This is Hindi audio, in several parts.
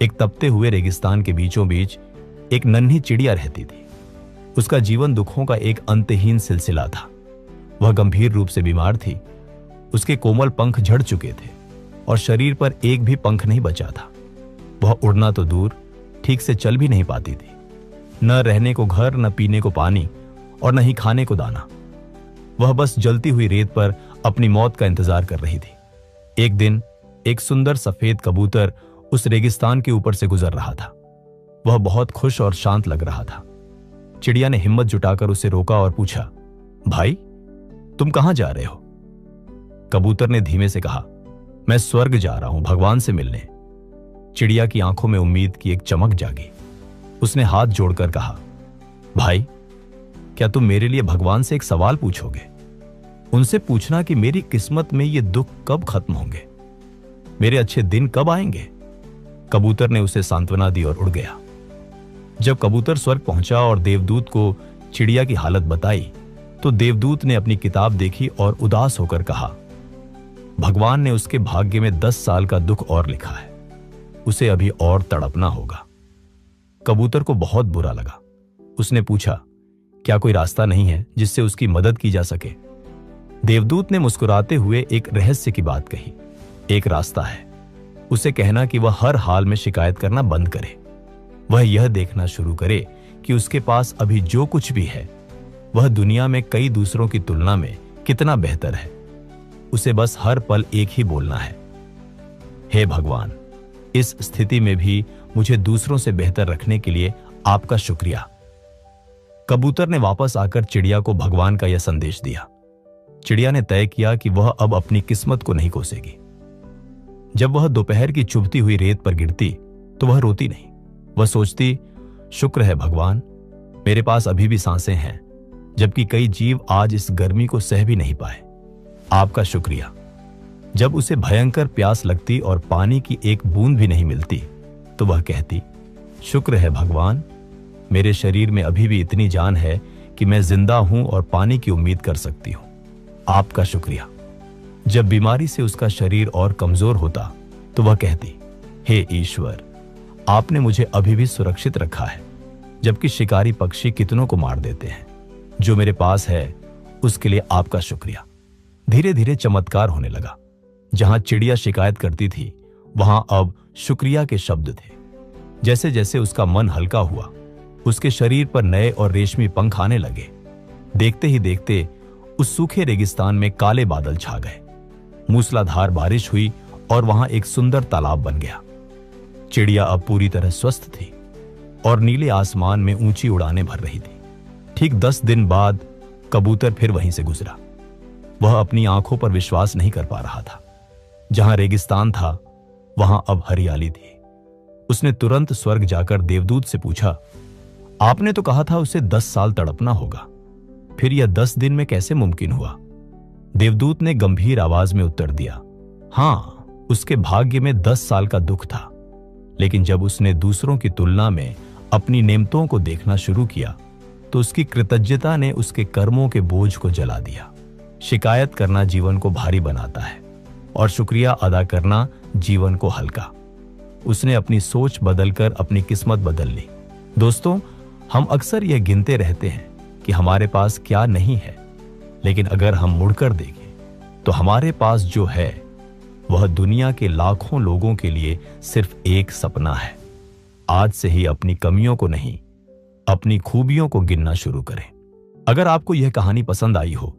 एक तपते हुए रेगिस्तान के बीचों बीच एक नन्ही चिड़िया रहती थी। उसका जीवन दुखों का एक अंतहीन सिलसिला था। वह गंभीर रूप से बीमार थी। उसके कोमल पंख झड़ चुके थे और शरीर पर एक भी पंख नहीं बचा था। वह उड़ना तो दूर, ठीक से चल भी नहीं पाती थी। न रहने को घर, न पीने को पानी और न ही खाने को दाना। वह बस जलती हुई रेत पर अपनी मौत का इंतजार कर रही थी। एक दिन एक सुंदर सफेद कबूतर उस रेगिस्तान के ऊपर से गुजर रहा था। वह बहुत खुश और शांत लग रहा था। चिड़िया ने हिम्मत जुटाकर उसे रोका और पूछा, भाई, तुम कहां जा रहे हो? कबूतर ने धीमे से कहा, मैं स्वर्ग जा रहा हूं, भगवान से मिलने। चिड़िया की आंखों में उम्मीद की एक चमक जागी। उसने हाथ जोड़कर कहा, भाई, क्या तुम मेरे लिए भगवान से एक सवाल पूछोगे? उनसे पूछना कि मेरी किस्मत में ये दुख कब खत्म होंगे, मेरे अच्छे दिन कब आएंगे। कबूतर ने उसे सांत्वना दी और उड़ गया। जब कबूतर स्वर्ग पहुंचा और देवदूत को चिड़िया की हालत बताई, तो देवदूत ने अपनी किताब देखी और उदास होकर कहा, भगवान ने उसके भाग्य में 10 साल का दुख और लिखा है, उसे अभी और तड़पना होगा। कबूतर को बहुत बुरा लगा। उसने पूछा, क्या कोई रास्ता नहीं है जिससे उसकी मदद की जा सके? देवदूत ने मुस्कुराते हुए एक रहस्य की बात कही। एक रास्ता है, उसे कहना कि वह हर हाल में शिकायत करना बंद करे। वह यह देखना शुरू करे कि उसके पास अभी जो कुछ भी है वह दुनिया में कई दूसरों की तुलना में कितना बेहतर है। उसे बस हर पल एक ही बोलना है, हे भगवान, इस स्थिति में भी मुझे दूसरों से बेहतर रखने के लिए आपका शुक्रिया। कबूतर ने वापस आकर चिड़िया को भगवान का यह संदेश दिया। चिड़िया ने तय किया कि वह अब अपनी किस्मत को नहीं कोसेगी। जब वह दोपहर की चुभती हुई रेत पर गिरती तो वह रोती नहीं। वह सोचती, शुक्र है भगवान, मेरे पास अभी भी सांसें हैं, जबकि कई जीव आज इस गर्मी को सह भी नहीं पाए। आपका शुक्रिया। जब उसे भयंकर प्यास लगती और पानी की एक बूंद भी नहीं मिलती तो वह कहती, शुक्र है भगवान, मेरे शरीर में अभी भी इतनी जान है कि मैं जिंदा हूं और पानी की उम्मीद कर सकती हूं। आपका शुक्रिया। जब बीमारी से उसका शरीर और कमजोर होता तो वह कहती, हे ईश्वर, आपने मुझे अभी भी सुरक्षित रखा है, जबकि शिकारी पक्षी कितनों को मार देते हैं। जो मेरे पास है उसके लिए आपका शुक्रिया। धीरे धीरे चमत्कार होने लगा। जहां चिड़िया शिकायत करती थी वहां अब शुक्रिया के शब्द थे। जैसे जैसे उसका मन हल्का हुआ, उसके शरीर पर नए और रेशमी पंख आने लगे। देखते ही देखते उस सूखे रेगिस्तान में काले बादल छा गए। मूसलाधार बारिश हुई और वहां एक सुंदर तालाब बन गया। चिड़िया अब पूरी तरह स्वस्थ थी और नीले आसमान में ऊंची उड़ानें भर रही थी। ठीक 10 दिन बाद कबूतर फिर वहीं से गुजरा। वह अपनी आंखों पर विश्वास नहीं कर पा रहा था। जहां रेगिस्तान था वहां अब हरियाली थी। उसने तुरंत स्वर्ग जाकर देवदूत से पूछा, आपने तो कहा था उसे 10 साल तड़पना होगा, फिर यह 10 दिन में कैसे मुमकिन हुआ? देवदूत ने गंभीर आवाज में उत्तर दिया, हां, उसके भाग्य में 10 साल का दुख था, लेकिन जब उसने दूसरों की तुलना में अपनी नेमतों को देखना शुरू किया तो उसकी कृतज्ञता ने उसके कर्मों के बोझ को जला दिया। शिकायत करना जीवन को भारी बनाता है और शुक्रिया अदा करना जीवन को हल्का। उसने अपनी सोच बदलकर अपनी किस्मत बदल ली। दोस्तों, हम अक्सर यह गिनते रहते हैं कि हमारे पास क्या नहीं है, लेकिन अगर हम मुड़कर देखें तो हमारे पास जो है वह दुनिया के लाखों लोगों के लिए सिर्फ एक सपना है। आज से ही अपनी कमियों को नहीं, अपनी खूबियों को गिनना शुरू करें। अगर आपको यह कहानी पसंद आई हो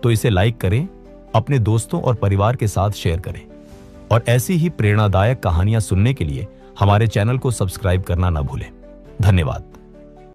तो इसे लाइक करें, अपने दोस्तों और परिवार के साथ शेयर करें और ऐसी ही प्रेरणादायक कहानियां सुनने के लिए हमारे चैनल को सब्सक्राइब करना ना भूलें। धन्यवाद।